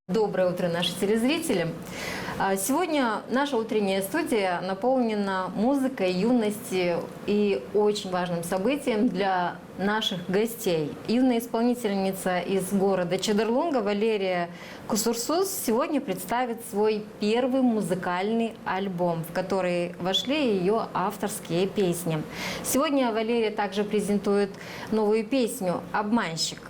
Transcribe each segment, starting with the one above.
Доброе утро, наши телезрители. Сегодня наша утренняя студия наполнена музыкой, юности и очень важным событием для наших гостей. Юная исполнительница из города Чедерлунга Валерия Кусурсус сегодня представит свой первый музыкальный альбом, в который вошли ее авторские песни. Сегодня Валерия также презентует новую песню «Обманщик»,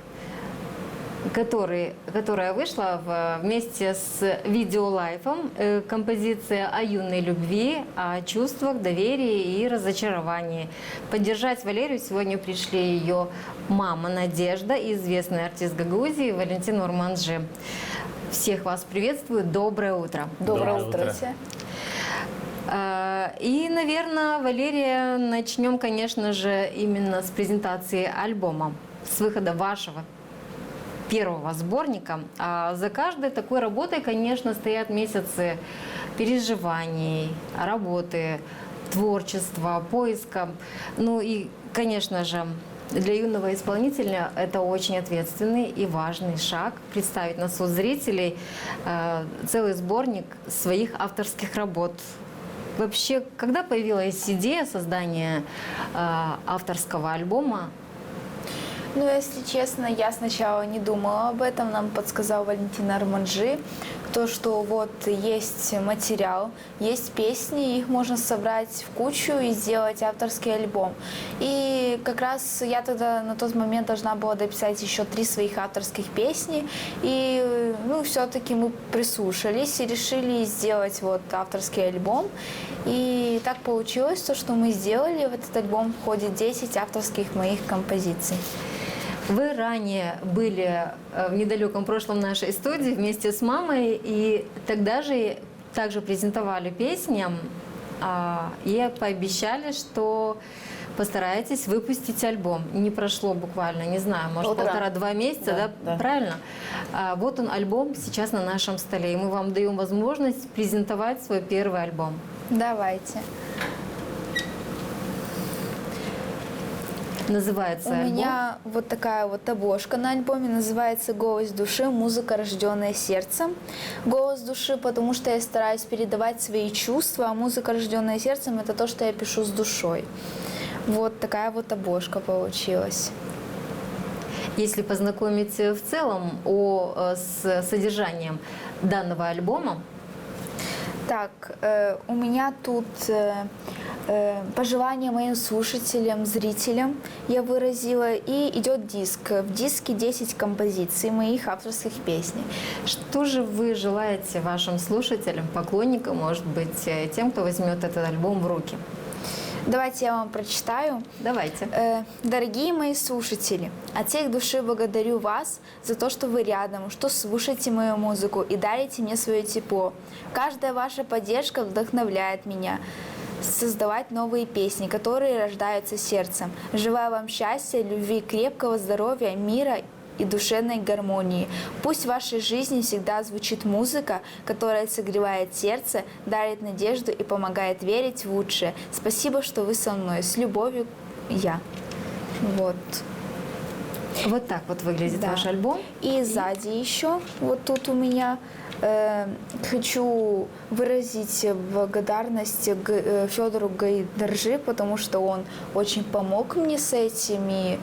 которая вышла вместе с видеолайфом, композиция о юной любви, о чувствах, доверии и разочаровании. Поддержать Валерию сегодня пришли ее мама Надежда и известный артист Гагаузии Валентин Урманджи. Всех вас приветствую, доброе утро. Доброе утро. И, наверное, Валерия, начнем, конечно же, именно с презентации альбома, с выхода вашего первого сборника. А за каждой такой работой, конечно, стоят месяцы переживаний, работы, творчества, поиска. Ну и, конечно же, для юного исполнителя это очень ответственный и важный шаг представить на суд зрителей целый сборник своих авторских работ. Вообще, когда появилась идея создания авторского альбома? Ну, если честно, я сначала не думала об этом. Нам подсказал Валентин Урманджи, то, что вот есть материал, есть песни, их можно собрать в кучу и сделать авторский альбом. И как раз я тогда на тот момент должна была дописать еще 3 своих авторских песни. И, все-таки мы прислушались и решили сделать вот авторский альбом. И так получилось, то, что мы сделали. В этот альбом входит 10 авторских моих композиций. Вы ранее были в недалеком прошлом нашей студии вместе с мамой, и тогда же также презентовали песни и пообещали, что постараетесь выпустить альбом. Не прошло буквально, не знаю, может, 1,5-2 месяца, да? Правильно? Вот он, альбом, сейчас на нашем столе, и мы вам даем возможность презентовать свой первый альбом. Давайте. Называется альбом? У меня вот такая вот обложка на альбоме, называется «Голос души. Музыка, рожденная сердцем». Голос души, потому что я стараюсь передавать свои чувства, а музыка, рожденная сердцем, это то, что я пишу с душой. Вот такая вот обложка получилась. Если познакомить в целом с содержанием данного альбома. Так, у меня тут пожелания моим слушателям, зрителям я выразила, и идет диск. В диске 10 композиций моих авторских песней. Что же вы желаете вашим слушателям, поклонникам, может быть, тем, кто возьмет этот альбом в руки? Давайте я вам прочитаю. Давайте. Дорогие мои слушатели, от всей души благодарю вас за то, что вы рядом, что слушаете мою музыку и дарите мне свое тепло. Каждая ваша поддержка вдохновляет меня создавать новые песни, которые рождаются сердцем. Желаю вам счастья, любви, крепкого здоровья, мира и душевной гармонии. Пусть в вашей жизни всегда звучит музыка, которая согревает сердце, дарит надежду и помогает верить в лучшее. Спасибо, что вы со мной. С любовью, я. Вот. Вот так вот выглядит ваш альбом. И сзади еще, вот тут у меня, хочу выразить благодарность Федору Гайдаржи, потому что он очень помог мне с этим и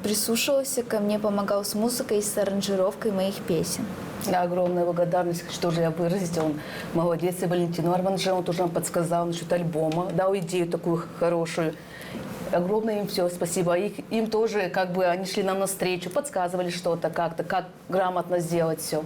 прислушивался ко мне, помогал с музыкой и с аранжировкой моих песен. Огромная благодарность, что же я выразить. Он молодец, и Валентин Урманджи, он тоже нам подсказал насчет альбома, дал идею такую хорошую. Огромное им все спасибо. Им тоже, они шли нам навстречу, подсказывали что-то как-то, как грамотно сделать все.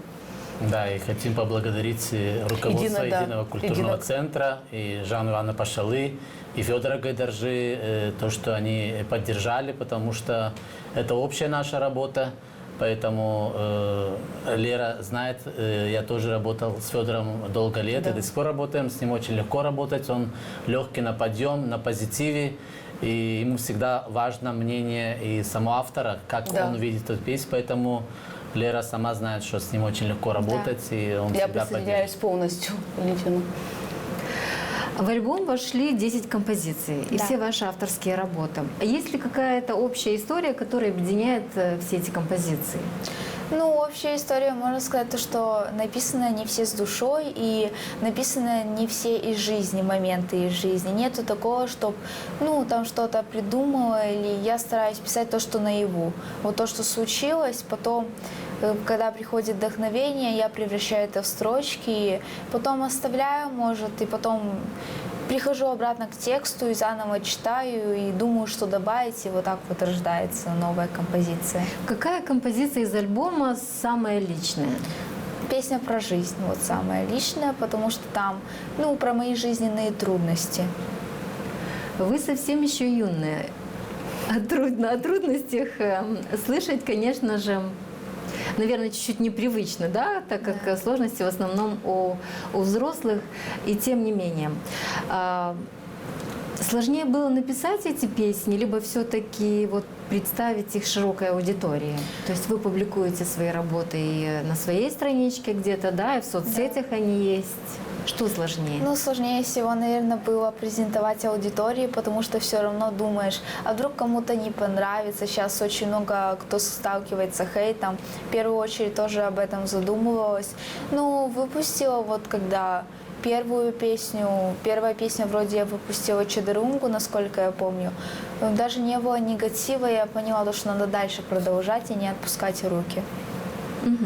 Да, и хотим поблагодарить руководство Единого культурного центра, и Жанну Ивановну Пашалы, и Федора Гайдаржи, то, что они поддержали, потому что это общая наша работа. Поэтому Лера знает, я тоже работал с Федором долго лет, и до сих пор работаем, с ним очень легко работать, он легкий на подъем, на позитиве, и ему всегда важно мнение и самого автора, как он видит эту песню, поэтому Лера сама знает, что с ним очень легко работать, и он я всегда присоединяюсь полностью, Валентину. В альбом вошли 10 композиций и все ваши авторские работы. Есть ли какая-то общая история, которая объединяет все эти композиции? Ну, общая история, можно сказать, то, что написаны не все с душой и написаны не все из жизни, моменты из жизни. Нету такого, чтобы, ну, там что-то придумала, или я стараюсь писать то, что наяву. Вот то, что случилось, потом, когда приходит вдохновение, я превращаю это в строчки, потом оставляю, может, и потом прихожу обратно к тексту и заново читаю, и думаю, что добавить, и вот так вот рождается новая композиция. Какая композиция из альбома самая личная? Песня про жизнь, вот самая личная, потому что там, ну, про мои жизненные трудности. Вы совсем еще юные. О трудностях слышать, конечно же, наверное, чуть-чуть непривычно, да, так как сложности в основном у взрослых, и тем не менее. Сложнее было написать эти песни, либо все-таки вот представить их широкой аудитории? То есть вы публикуете свои работы и на своей страничке где-то, да, и в соцсетях они есть. Что сложнее? Ну, сложнее всего, наверное, было презентовать аудитории, потому что все равно думаешь, а вдруг кому-то не понравится. Сейчас очень много кто сталкивается с хейтом. В первую очередь тоже об этом задумывалась. Ну, выпустила вот когда первая песня вроде я выпустила «Чадарунгу», насколько я помню. Даже не было негатива, я поняла, что надо дальше продолжать и не отпускать руки. Угу.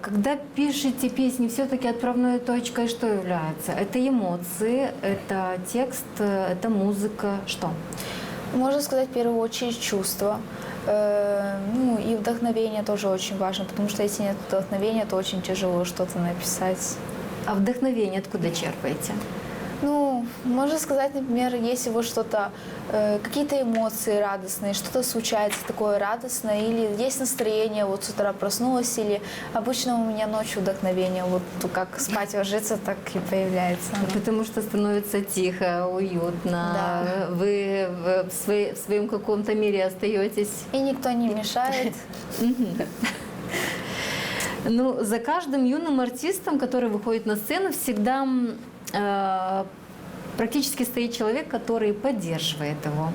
Когда пишете песни, все-таки отправной точкой что является? Это эмоции, это текст, это музыка, что? Можно сказать, в первую очередь, чувства. Ну и вдохновение тоже очень важно, потому что если нет вдохновения, то очень тяжело что-то написать. А вдохновение откуда черпаете? Ну, можно сказать, например, если вот что-то, какие-то эмоции радостные, что-то случается такое радостное, или есть настроение, вот с утра проснулась, или обычно у меня ночью вдохновение, вот как спать ложиться, так и появляется. Потому что становится тихо, уютно, Да. вы в своем каком-то мире остаетесь. И никто не мешает. Ну, за каждым юным артистом, который выходит на сцену, всегда практически стоит человек, который поддерживает его,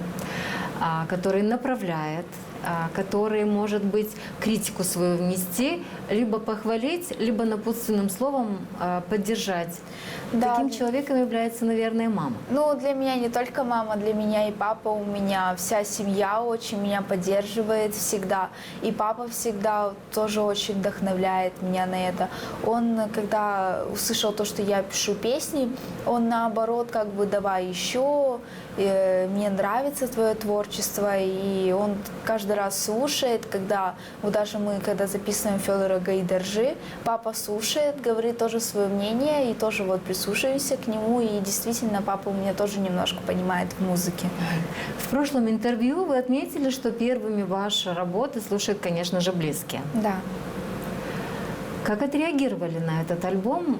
который направляет, который, может быть, критику свою внести, либо похвалить, либо напутственным словом поддержать. Да. Таким человеком является, наверное, мама. Ну, для меня не только мама, для меня и папа, у меня вся семья очень меня поддерживает всегда. И папа всегда тоже очень вдохновляет меня на это. Он, когда услышал то, что я пишу песни, он наоборот, как бы, давай еще, мне нравится твое творчество, и он каждый раз слушает, когда, вот даже мы, когда записываем Федора Гайдаржи, папа слушает, говорит тоже свое мнение, и тоже вот прислушиваемся к нему, и действительно папа у меня тоже немножко понимает в музыке. В прошлом интервью вы отметили, что первыми ваши работы слушают, конечно же, близкие. Да. Как отреагировали на этот альбом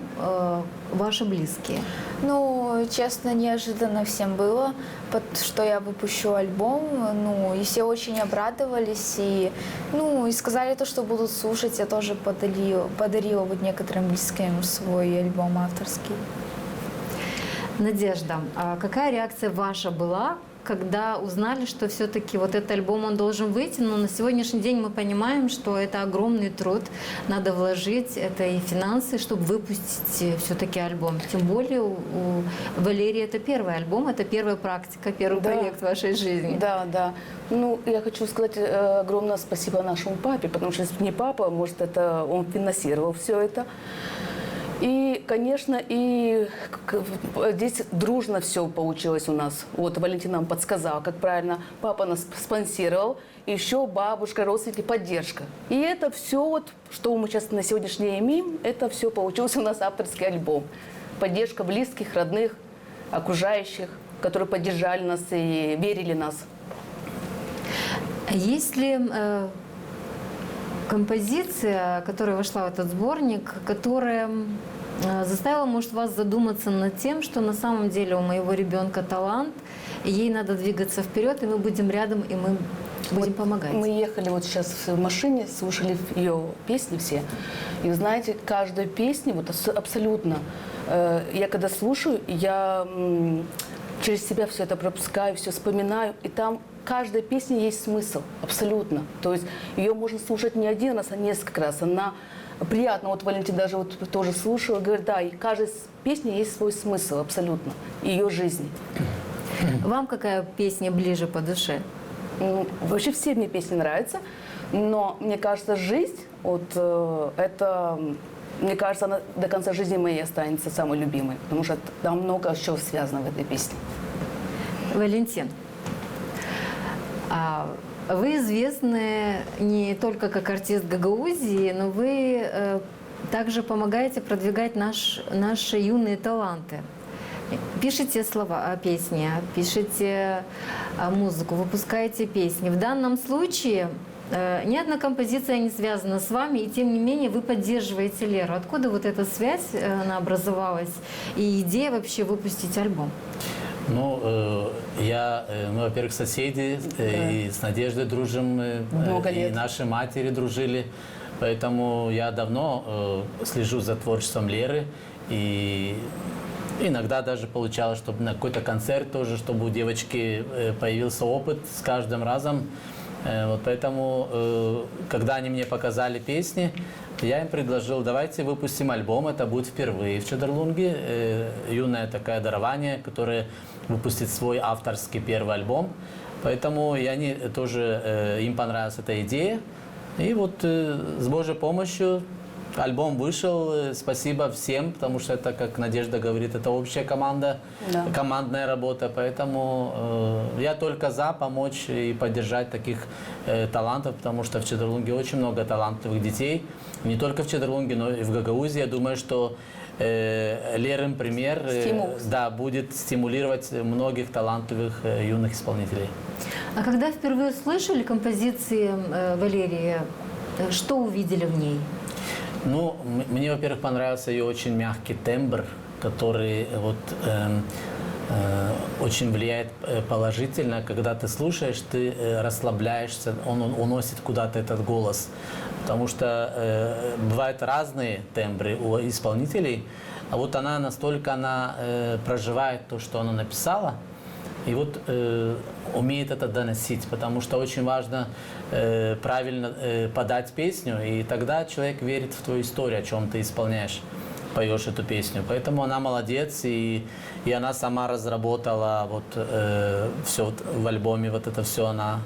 ваши близкие? Ну, честно, неожиданно всем было, что я выпущу альбом. Ну, и все очень обрадовались. И сказали то, что будут слушать. Я тоже подарила вот некоторым близким свой альбом авторский. Надежда, а какая реакция ваша была, когда узнали, что все-таки вот этот альбом, он должен выйти? Но на сегодняшний день мы понимаем, что это огромный труд, надо вложить, это и финансы, чтобы выпустить все-таки альбом. Тем более у Валерии это первый альбом, это первая практика, первый проект в вашей жизни. Да, да. Ну, я хочу сказать огромное спасибо нашему папе, потому что если бы не папа, может, это он финансировал все это. И, конечно, и здесь дружно все получилось у нас. Вот Валентин нам подсказал, как правильно. Папа нас спонсировал, еще бабушка, родственники, поддержка. И это все, вот, что мы сейчас на сегодняшний день имеем, это все получился у нас авторский альбом. Поддержка близких, родных, окружающих, которые поддержали нас и верили в нас. Есть ли композиция, которая вошла в этот сборник, которая заставила, может, вас задуматься над тем, что на самом деле у моего ребенка талант, и ей надо двигаться вперед, и мы будем рядом, и мы будем помогать? Мы ехали вот сейчас в машине, слушали ее песни все. И знаете, каждую песню, вот абсолютно, я когда слушаю, я через себя все это пропускаю, все вспоминаю, и там каждой песне есть смысл, абсолютно. То есть ее можно слушать не один раз, а несколько раз. Она приятно, вот Валентин даже вот тоже слушал, говорит, да, и каждой песне есть свой смысл, абсолютно, ее жизни. Вам какая песня ближе по душе? Вообще все мне песни нравятся, но мне кажется, жизнь, вот это, мне кажется, она до конца жизни моей останется самой любимой, потому что там много чего связано в этой песне. Валентин, вы известны не только как артист Гагаузии, но вы также помогаете продвигать наши юные таланты. Пишите слова песни, пишите музыку, выпускаете песни. В данном случае ни одна композиция не связана с вами, и тем не менее вы поддерживаете Леру. Откуда вот эта связь, она образовалась, и идея вообще выпустить альбом? Ну, мы, во-первых, соседи, и с Надеждой дружим, и наши матери дружили. Поэтому я давно слежу за творчеством Леры. И иногда даже получалось, чтобы на какой-то концерт тоже, чтобы у девочки появился опыт с каждым разом. Вот поэтому, когда они мне показали песни, я им предложил, давайте выпустим альбом, это будет впервые в Чедерлунге. Юное такое дарование, которое выпустит свой авторский первый альбом. Поэтому и они тоже, им понравилась эта идея. И вот с Божьей помощью альбом вышел. Спасибо всем, потому что это, как Надежда говорит, это общая команда, да, командная работа. Поэтому я только за помочь и поддержать таких талантов, потому что в Чедерлунге очень много талантливых детей. Не только в Чедерлунге, но и в Гагаузии. Я думаю, что Лерин пример будет стимулировать многих талантливых юных исполнителей. А когда впервые услышали композиции Валерии, что увидели в ней? Ну, мне, во-первых, понравился ее очень мягкий тембр, который очень влияет положительно. Когда ты слушаешь, ты расслабляешься, он уносит куда-то этот голос. Потому что бывают разные тембры у исполнителей, а вот она настолько проживает то, что она написала, и вот умеет это доносить, потому что очень важно правильно подать песню, и тогда человек верит в твою историю, о чем ты исполняешь, поешь эту песню. Поэтому она молодец, и она сама разработала все в альбоме, вот это все она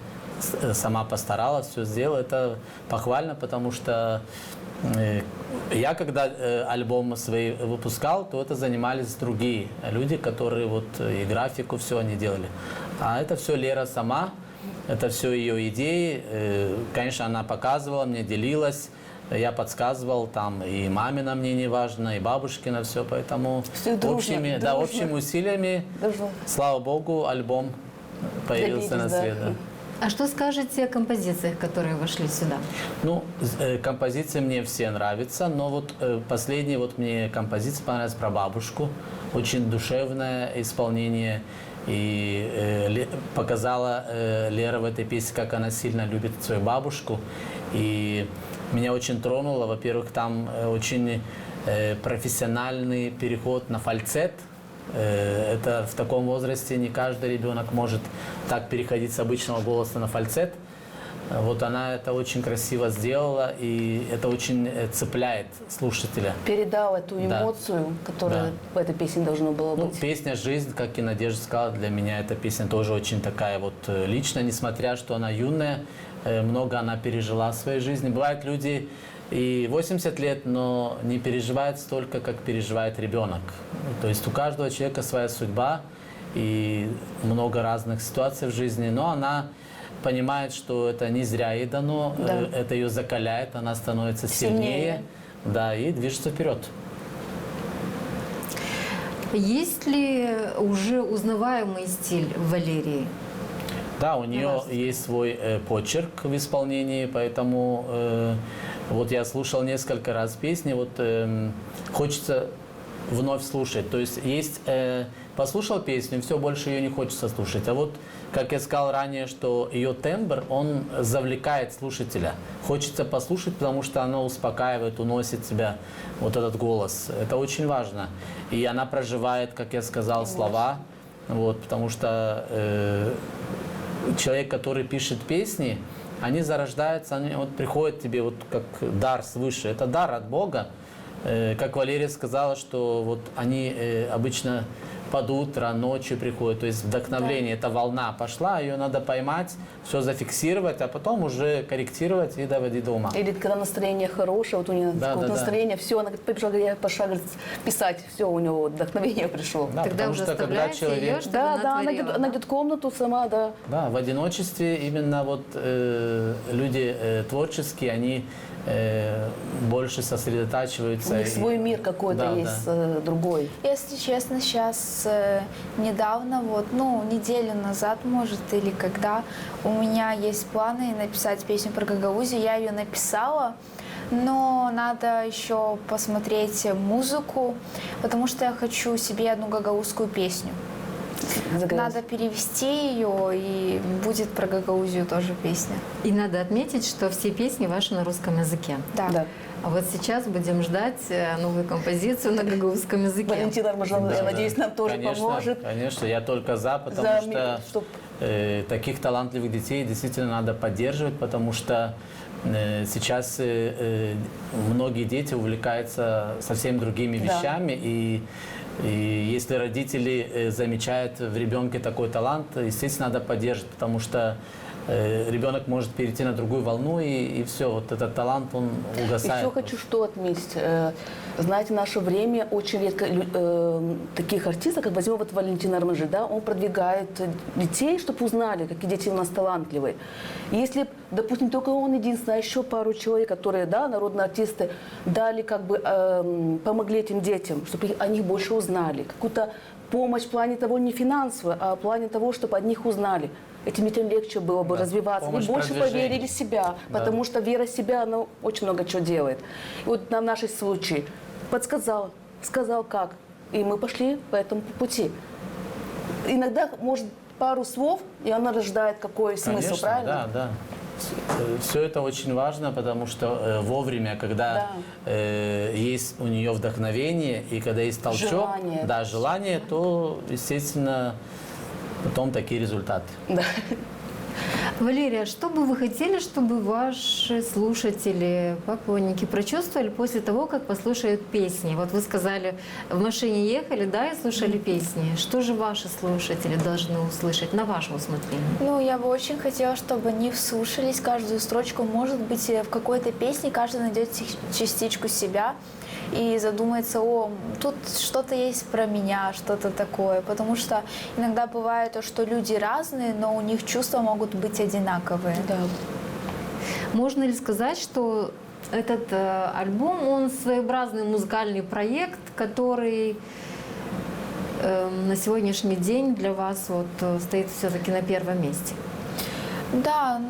сама постаралась, все сделала. Это похвально, потому что я, когда альбом свои выпускал, то это занимались другие люди, которые и графику все они делали. А это все Лера сама, это все ее идеи. Конечно, она показывала мне, делилась, я подсказывал, там и мамина мнение важно, и бабушкина все, поэтому общими усилиями, слава Богу, альбом появился на свет. Да. А что скажете о композициях, которые вошли сюда? Ну, композиции мне все нравятся, но последняя мне композиция понравилась про бабушку. Очень душевное исполнение. И показала Лера в этой песне, как она сильно любит свою бабушку. И меня очень тронуло. Во-первых, там очень профессиональный переход на фальцет. Это в таком возрасте не каждый ребенок может так переходить с обычного голоса на фальцет. Вот она это очень красиво сделала, и это очень цепляет слушателя. Передал эту эмоцию, которая в этой песне должна была быть. Ну, песня «Жизнь», как и Надежда сказала, для меня эта песня тоже очень такая личная, несмотря что она юная, много она пережила в своей жизни. Бывают люди и 80 лет, но не переживают столько, как переживает ребенок. То есть у каждого человека своя судьба и много разных ситуаций в жизни, но она понимает, что это не зря ей дано, это ее закаляет, она становится сильнее, и движется вперед. Есть ли уже узнаваемый стиль Валерии? Да, у нее есть свой почерк в исполнении, поэтому я слушал несколько раз песни, хочется вновь слушать. То есть послушал песню, все, больше ее не хочется слушать. А как я сказал ранее, что ее тембр, он завлекает слушателя. Хочется послушать, потому что она успокаивает, уносит тебя, этот голос. Это очень важно. И она проживает, как я сказал, слова. Вот, потому что человек, который пишет песни, они зарождаются, они вот приходят тебе вот как дар свыше. Это дар от Бога. Как Валерия сказала, что вот они обычно под утро, ночью приходят. То есть вдохновление, эта волна пошла, ее надо поймать, все зафиксировать, а потом уже корректировать и доводить до ума. Или когда настроение хорошее, вот у нее настроение, все, она пошла писать, все, у него вдохновение пришло. Да, Тогда потому уже что когда оставляете человек... ее, чтобы Да, натворила, она идет в комнату сама, да. Да, в одиночестве именно вот люди творческие, они больше сосредотачиваются. У них свой мир какой-то есть, другой. Если честно, сейчас недавно, вот, ну, неделю назад, может, или когда, у меня есть планы написать песню про Гагаузию. Я ее написала, но надо еще посмотреть музыку, потому что я хочу себе одну гагаузскую песню. Надо перевести ее, и будет про Гагаузию тоже песня. И надо отметить, что все песни ваши на русском языке. Да. А вот сейчас будем ждать новую композицию на гагаузском языке. Валентина Армажан, я надеюсь, нам тоже поможет. Конечно, я только за, потому что таких талантливых детей действительно надо поддерживать, потому что сейчас многие дети увлекаются совсем другими вещами, и если родители замечают в ребенке такой талант, естественно, надо поддерживать, потому что ребенок может перейти на другую волну, и все, вот этот талант, он угасает. Еще хочу что отметить. Знаете, в наше время очень редко таких артистов, как возьмем вот Валентина Армажи, да, он продвигает детей, чтобы узнали, какие дети у нас талантливые. Если, допустим, только он единственный, а еще пару человек, которые, да, народные артисты, дали, как бы, помогли этим детям, чтобы о них больше узнали. Какую-то помощь в плане того, не финансовую, а в плане того, чтобы о них узнали. Этим детям легче было бы развиваться. И больше поверили в себя, потому что вера в себя, она очень много чего делает. И вот на нашей случае подсказал, сказал как. И мы пошли по этому пути. Иногда, может, пару слов, и она рождает какой смысл, правильно? Да, да. Все это очень важно, потому что вовремя, когда есть у нее вдохновение, и когда есть толчок, желание, то, естественно, потом такие результаты. Да. Валерия, что бы вы хотели, чтобы ваши слушатели, поклонники прочувствовали после того, как послушают песни? Вот вы сказали, в машине ехали, да, и слушали песни. Что же ваши слушатели должны услышать на ваше усмотрение? Ну, я бы очень хотела, чтобы они вслушались каждую строчку. Может быть, в какой-то песне каждый найдет частичку себя и задумается, о, тут что-то есть про меня, что-то такое. Потому что иногда бывает то, что люди разные, но у них чувства могут быть одинаковые. Да. Можно ли сказать, что этот альбом, он своеобразный музыкальный проект, который на сегодняшний день для вас вот стоит все-таки на первом месте? Да,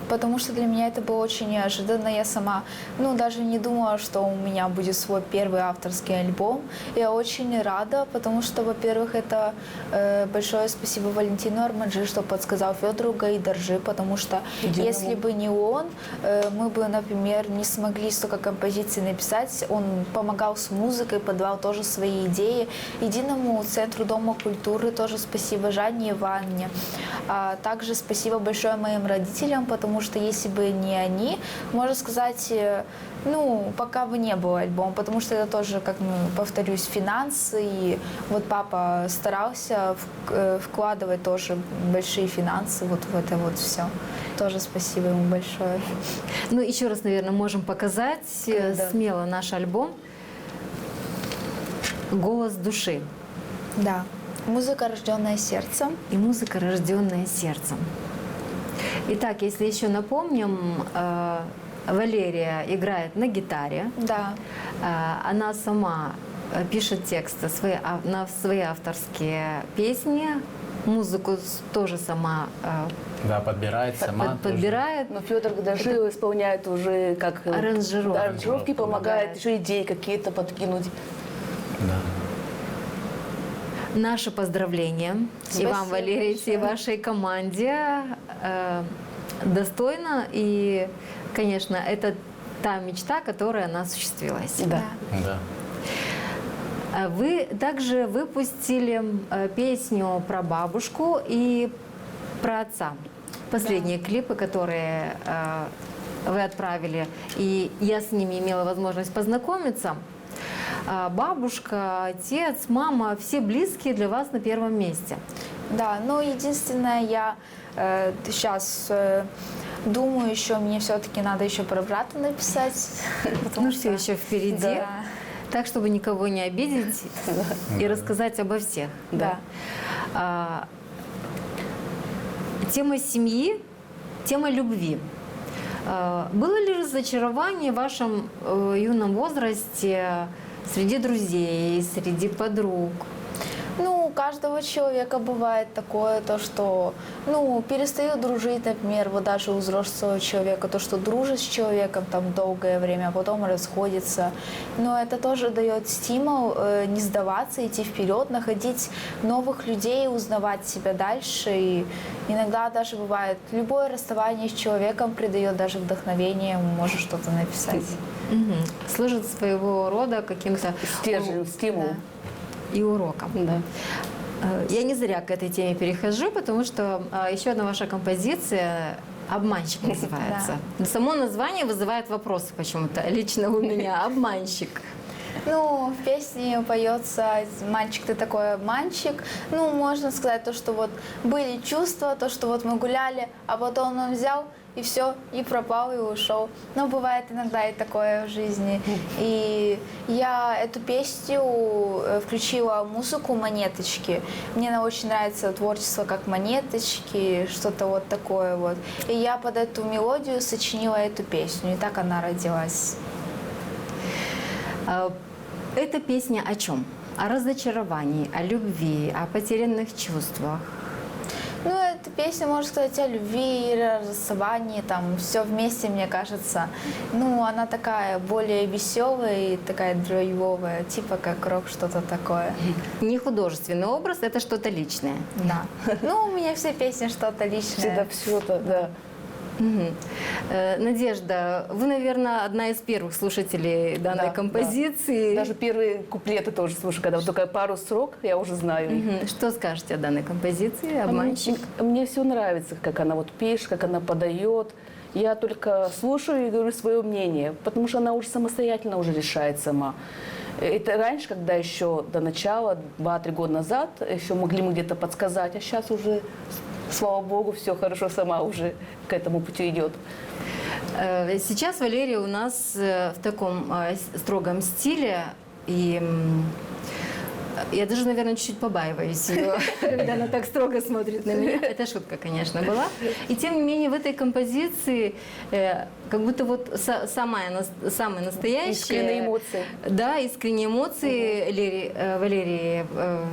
потому что для меня это было очень неожиданно. Я сама, даже не думала, что у меня будет свой первый авторский альбом. Я очень рада, потому что, во-первых, это большое спасибо Валентину Армаджи, что подсказал Федору Гайдаржи, потому что если бы не он, мы бы, например, не смогли столько композиций написать. Он помогал с музыкой, подавал тоже свои идеи. Единому центру Дома культуры тоже спасибо Жанне Ивановне. А также спасибо большое моим родителям, потому что если бы не они, можно сказать, пока бы не было альбома, потому что это тоже, как повторюсь, финансы, и вот папа старался вкладывать тоже большие финансы вот в это вот все. Тоже спасибо ему большое. Еще раз, наверное, можем показать смело наш альбом «Голос души». Да. Музыка, рожденная сердцем. И музыка, рожденная сердцем. Итак, если еще напомним, Валерия играет на гитаре. Да. Она сама пишет тексты на свои авторские песни. Музыку тоже сама подбирает сама. Подбирает. Но Федор Гайдаржи исполняет уже как аранжировки, помогает еще идеи какие-то подкинуть. Да. Наши поздравления и вам, Валерия, и всей вашей команде. Достойно. И, конечно, это та мечта, которая осуществилась. Да. Да. Вы также выпустили песню про бабушку и про отца. Последние клипы, которые вы отправили, и я с ними имела возможность познакомиться. Бабушка, отец, мама, все близкие для вас на первом месте. Да, но единственное, я сейчас думаю, еще мне все-таки надо еще про брата написать. Ну, все еще впереди. Да. Так, чтобы никого не обидеть и рассказать обо всех. Да. Тема семьи, тема любви. Было ли разочарование в вашем юном возрасте среди друзей, среди подруг? Ну, у каждого человека бывает такое, то, что, перестают дружить, например, вот даже у взрослого человека, то, что дружит с человеком там долгое время, а потом расходится. Но это тоже дает стимул не сдаваться, идти вперед, находить новых людей, узнавать себя дальше. И иногда даже бывает, любое расставание с человеком придает даже вдохновение, может что-то написать. Служит своего рода каким-то Стержень, стимул. Да. И уроком. Да. Я не зря к этой теме перехожу, потому что еще одна ваша композиция «Обманщик» называется. Само название вызывает вопросы почему-то. Лично у меня «Обманщик». Ну, в песне поется «Мальчик, ты такой обманщик». Ну, можно сказать то, что вот были чувства, то, что вот мы гуляли, а потом он взял и все, и пропал, и ушел. Но бывает иногда и такое в жизни. И я эту песню включила в музыку «Монеточки». Мне она очень нравится творчество как «Монеточки», что-то вот такое вот. И я под эту мелодию сочинила эту песню, и так она родилась. Эта песня о чем? О разочаровании, о любви, о потерянных чувствах. Ну, эта песня, можно сказать, о любви, о расставании, там, все вместе, мне кажется. Ну, она такая более веселая и такая драйвовая, типа как рок, что-то такое. Не художественный образ, это что-то личное. Да. Ну, у меня все песни что-то личное. Всегда все это, да. Надежда, вы, наверное, одна из первых слушателей данной Да, композиции. Да. Даже первые куплеты тоже слушаю, когда вот только пару строк, я уже знаю их. Что скажете о данной композиции «Обманщик»? Мне все нравится, как она вот пишет, как она подает. Я только слушаю и говорю свое мнение, потому что она уже самостоятельно уже решает сама. Это раньше, когда еще до начала, 2-3 года назад, еще могли мы где-то подсказать, а сейчас уже, слава богу, все хорошо, сама уже к этому пути идет. Сейчас Валерия у нас в таком строгом стиле, и я даже, наверное, чуть-чуть побаиваюсь ее, когда она так строго смотрит на меня. Это шутка, конечно, была. И тем не менее в этой композиции как будто вот самые настоящие... Искренние эмоции. Да, искренние эмоции Валерии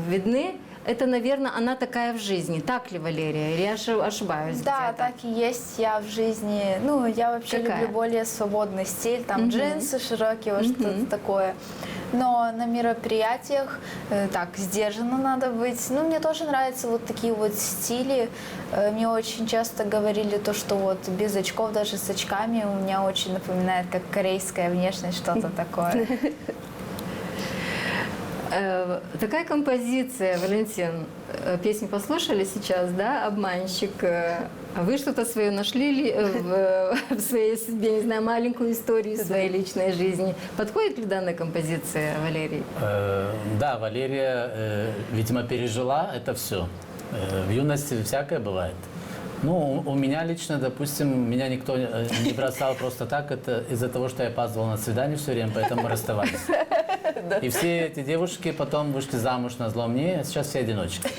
видны. Это, наверное, она такая в жизни. Так ли, Валерия? Или я ошибаюсь Да, где-то? так и есть. Я в жизни, я вообще Какая? люблю более свободный стиль, там джинсы широкие, вот что-то такое. Но на мероприятиях так сдержанно надо быть. Мне тоже нравятся вот такие вот стили. Мне очень часто говорили то, что вот без очков, даже с очками, у меня очень напоминает как корейская внешность, что-то такое. Такая композиция, Валентин, песню послушали сейчас, да, «Обманщик». А вы что-то свое нашли ли в своей судьбе, не знаю, маленькую историю своей личной жизни? Подходит ли данная композиция, Валерий? Да, Валерия, видимо, пережила это все. В юности всякое бывает. У меня лично, допустим, меня никто не бросал просто так, это из-за того, что я опаздывал на свидание все время, поэтому мы расставались. И все эти девушки потом вышли замуж на зло мне, а сейчас все одиночки.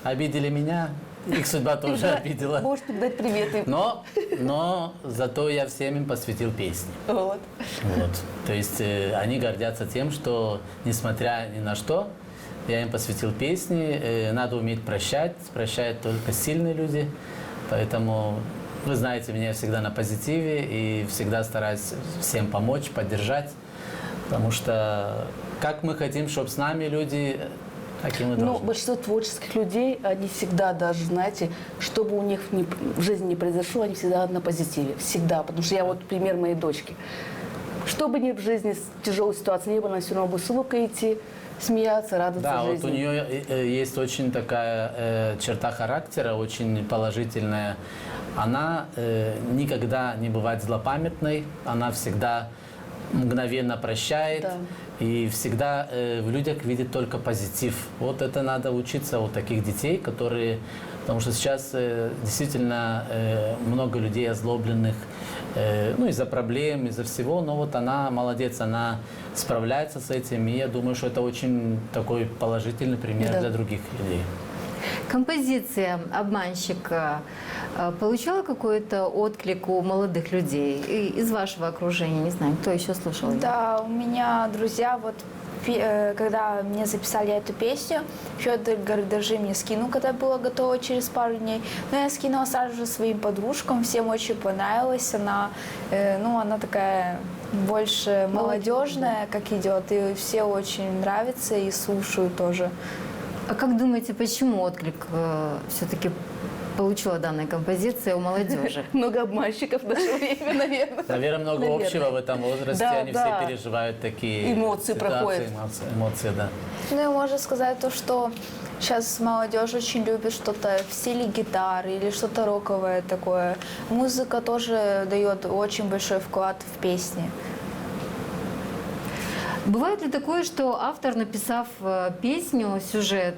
Обидели меня, их судьба тоже обидела. Можешь передать приветы. Но зато я всем им посвятил песни. Вот. То есть они гордятся тем, что, несмотря ни на что, я им посвятил песни. Надо уметь прощать, прощают только сильные люди. Поэтому вы знаете, меня всегда на позитиве и всегда стараюсь всем помочь, поддержать. Потому что как мы хотим, чтобы с нами люди, так и мы должны. Большинство творческих людей, они всегда даже, знаете, что бы у них в жизни не произошло, они всегда на позитиве. Всегда. Потому что я вот пример моей дочки. Что бы ни в жизни тяжелой ситуации не было, она все равно будет с улыбкой идти, смеяться, радоваться Да, жизни. вот у нее есть очень такая черта характера, очень положительная. Она никогда не бывает злопамятной, она всегда мгновенно прощает. Да. И всегда в людях видит только позитив. Вот это надо учиться у таких детей, которые... Потому что сейчас действительно много людей озлобленных, ну, из-за проблем, из-за всего. Но вот она молодец, она справляется с этим. И я думаю, что это очень такой положительный пример Да. для других людей. Композиция «Обманщик» получала какой-то отклик у молодых людей из вашего окружения? Не знаю, кто еще слушал ее? Да, у меня друзья, вот когда мне записали эту песню, Федор говорит, даже мне скинул, когда было готово через пару дней. Но я скинула сразу же своим подружкам, всем очень понравилась. Она, она такая больше молодежная, как идет, и все очень нравится и слушают тоже. А как думаете, почему отклик все-таки получила данная композиция у молодежи? Много обманщиков в наше время, наверное. Наверное, много Наверное. общего в этом возрасте. Да, Они да. все переживают такие Эмоции ситуации, проходят. эмоции, да. Ну и можно сказать то, что сейчас молодежь очень любит что-то в стиле гитары или что-то роковое такое. Музыка тоже дает очень большой вклад в песни. Бывает ли такое, что автор, написав песню, сюжет,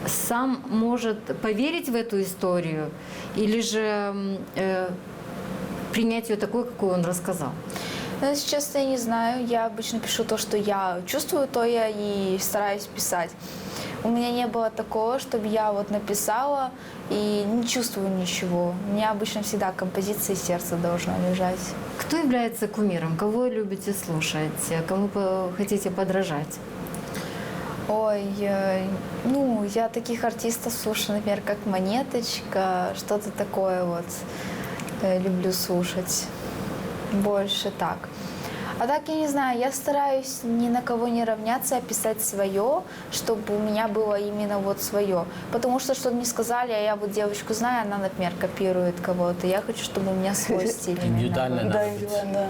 сам может поверить в эту историю или же принять ее такой, какую он рассказал? Но, если честно, я не знаю. Я обычно пишу то, что я чувствую, то я и стараюсь писать. У меня не было такого, чтобы я вот написала и не чувствую ничего. У меня обычно всегда композиция сердца должна лежать. Кто является кумиром? Кого любите слушать? Кому хотите подражать? Ой, я таких артистов слушаю, например, как Монеточка, что-то такое вот люблю слушать. Больше так. А так, я не знаю, я стараюсь ни на кого не равняться, а писать свое, чтобы у меня было именно вот свое. Потому что, что мне сказали, а я вот девочку знаю, она, например, копирует кого-то. Я хочу, чтобы у меня свой стиль именно Индивидуально был. надо Да, быть. индивидуально, да.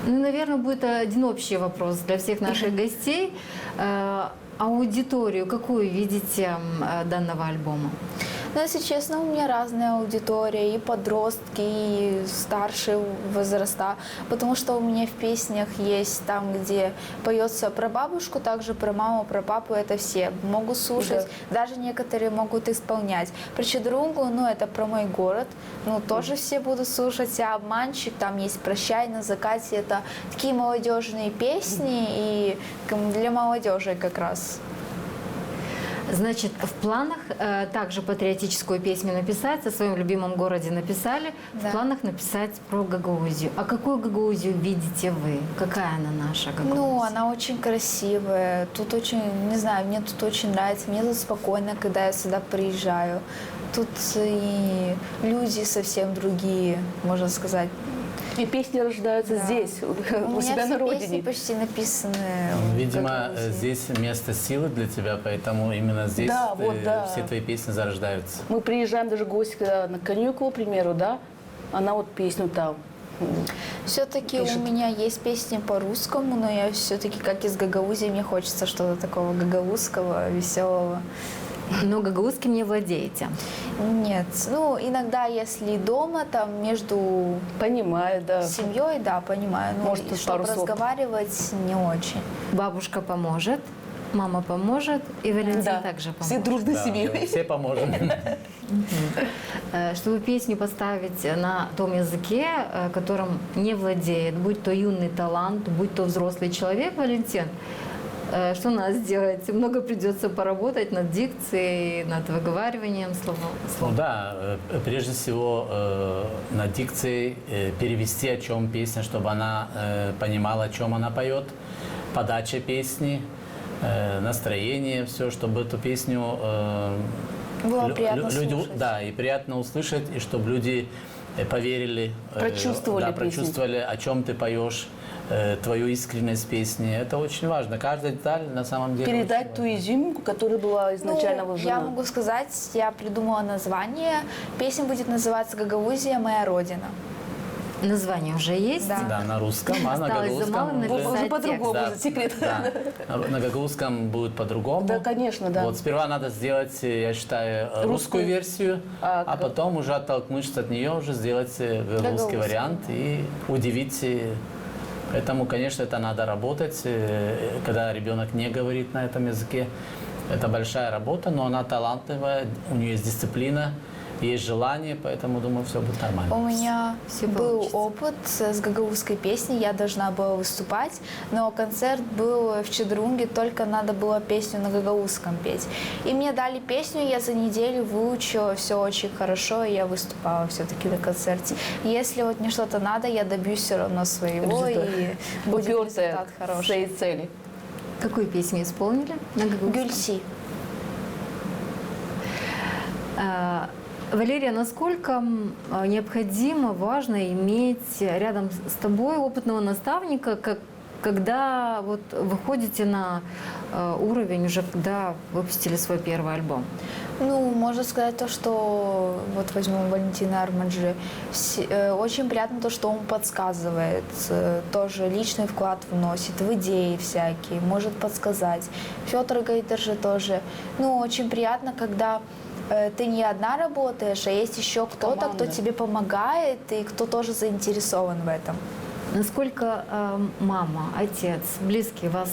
Ну, наверное, будет один общий вопрос для всех наших гостей. Аудиторию какую видите данного альбома? Но, если честно, у меня разная аудитория, и подростки, и старшие возраста, потому что у меня в песнях есть там, где поется про бабушку, также про маму, про папу, это все могут слушать, даже некоторые могут исполнять. Про Чедрунгу, это про мой город, тоже все будут слушать, а «Обманщик», там есть «Прощай на закате», это такие молодежные песни, и для молодежи как раз. Значит, в планах также патриотическую песню написать, о своем любимом городе написали, Да. в планах написать про Гагаузию. А какую Гагаузию видите вы? Какая она наша Гагаузия? Она очень красивая. Тут очень, не знаю, мне тут очень нравится. Мне тут спокойно, когда я сюда приезжаю. Тут и люди совсем другие, можно сказать. И песни рождаются Да. здесь, у меня себя все на песни родине. почти написаны. Видимо, в Гагаузии. здесь место силы для тебя, поэтому именно здесь Да, вот, да. все твои песни зарождаются. Мы приезжаем даже в гости когда на каникулы, к примеру, да, она вот песню там. Все-таки у пишет. меня есть песни по-русскому, но я все-таки, как из Гагаузии, мне хочется что-то такого гагаузского, веселого. Но гагаузским не владеете. Нет, иногда, если дома, там, между Понимаю, да. семьей, да, понимаю. Может, тут чтобы пару слов. разговаривать, не очень. Бабушка поможет, мама поможет, и Валентин Да. также Все поможет. дружной Да, семьей. все поможем. Чтобы песню поставить на том языке, которым не владеет, будь то юный талант, будь то взрослый человек, Валентин, что надо сделать? Много придется поработать над дикцией, над выговариванием слов. Ну да, прежде всего над дикцией перевести, о чем песня, чтобы она понимала, о чем она поет, подача песни, настроение, все, чтобы эту песню Было приятно люди, слушать. да, и приятно услышать, и чтобы люди поверили, Прочувствовали да, песню. прочувствовали, о чем ты поешь, твою искренность песни. Это очень важно. Каждая деталь на самом деле. Передать очень ту важна. изюминку, которая была изначально вложена. Я могу сказать, я придумала название. Песня будет называться «Гагаузия, моя родина». Название уже есть. Да. Да, на русском, а на Осталось за малым гагаузском написать Уже по-другому, Да, уже секрет. да. На гагаузском будет по-другому. Да, конечно, да. Вот сперва надо сделать, я считаю, русскую Русскую. версию, А а потом уже оттолкнувшись от нее, уже сделать гагаузский Гагаузский, вариант и удивить. Поэтому, конечно, это надо работать, когда ребенок не говорит на этом языке. Это большая работа, но она талантливая, у нее есть дисциплина, есть желание, поэтому, думаю, все будет нормально. У меня Всё был получится. опыт с гагаузской песней, я должна была выступать, но концерт был в Чедрунге, только надо было песню на гагаузском петь. И мне дали песню, я за неделю выучила, все очень хорошо, и я выступала все-таки на концерте. Если вот мне что-то надо, я добьюсь все равно своего, и будет Упертая результат к хороший. своей цели. Какую песню исполнили на гагаузском? Гюльси. Валерия, насколько необходимо, важно иметь рядом с тобой опытного наставника, когда вот выходите на уровень уже, когда выпустили свой первый альбом? Ну, можно сказать то, что вот возьмем Валентина Арманджи. Очень приятно то, что он подсказывает, тоже личный вклад вносит в идеи всякие, может подсказать. Федор Гайдаржи тоже. Ну, очень приятно, когда ты не одна работаешь, а есть еще кто-то, кто Команда. тебе помогает и кто тоже заинтересован в этом. Насколько мама, отец, близкие вас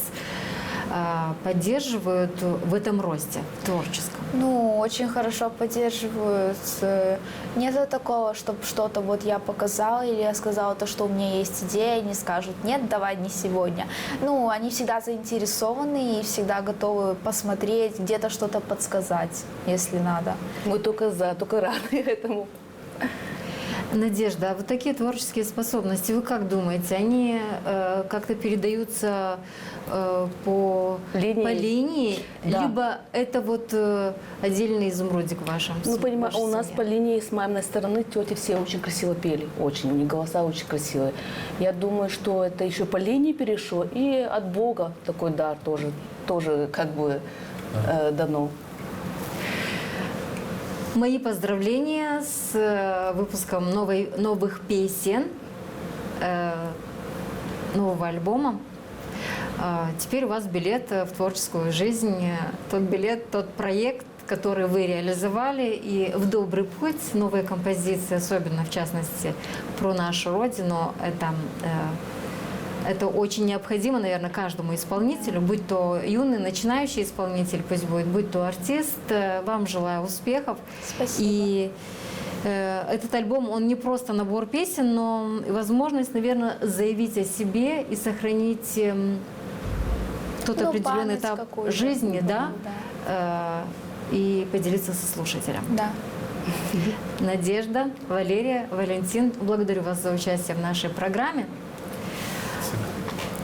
поддерживают в этом росте творческом? Ну, очень хорошо поддерживают. Нет такого, чтобы что-то вот я показала или я сказала то, что у меня есть идея, они скажут, нет, давай не сегодня. Ну, они всегда заинтересованы и всегда готовы посмотреть, где-то что-то подсказать, если надо. Мы только за, только рады этому. Надежда, а вот такие творческие способности, вы как думаете, они как-то передаются по линии, Да. либо это вот отдельный изумрудик в вашем Ну, понимаешь, вашей у нас семье? по линии с маминой стороны тети все очень красиво пели. Очень, у них голоса очень красивые. Я думаю, что это еще по линии перешло. И от Бога такой дар тоже как бы дано. Мои поздравления с выпуском новых песен, нового альбома. Теперь у вас билет в творческую жизнь, тот билет, тот проект, который вы реализовали, и в добрый путь, новые композиции, особенно в частности про нашу Родину, это очень необходимо, наверное, каждому исполнителю, будь то юный начинающий исполнитель, пусть будет, будь то артист. Вам желаю успехов. Спасибо. И этот альбом, он не просто набор песен, но и возможность, наверное, заявить о себе и сохранить тот Ну, определенный память этап какую-то. жизни, да, и поделиться со слушателем. Да. Надежда, Валерия, Валентин, благодарю вас за участие в нашей программе.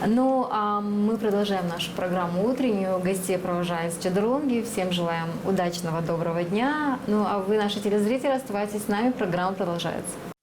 Ну, а мы продолжаем нашу программу утреннюю. Гостей провожаю из Чедрунги. Всем желаем удачного, доброго дня. Ну, а вы, наши телезрители, оставайтесь с нами. Программа продолжается.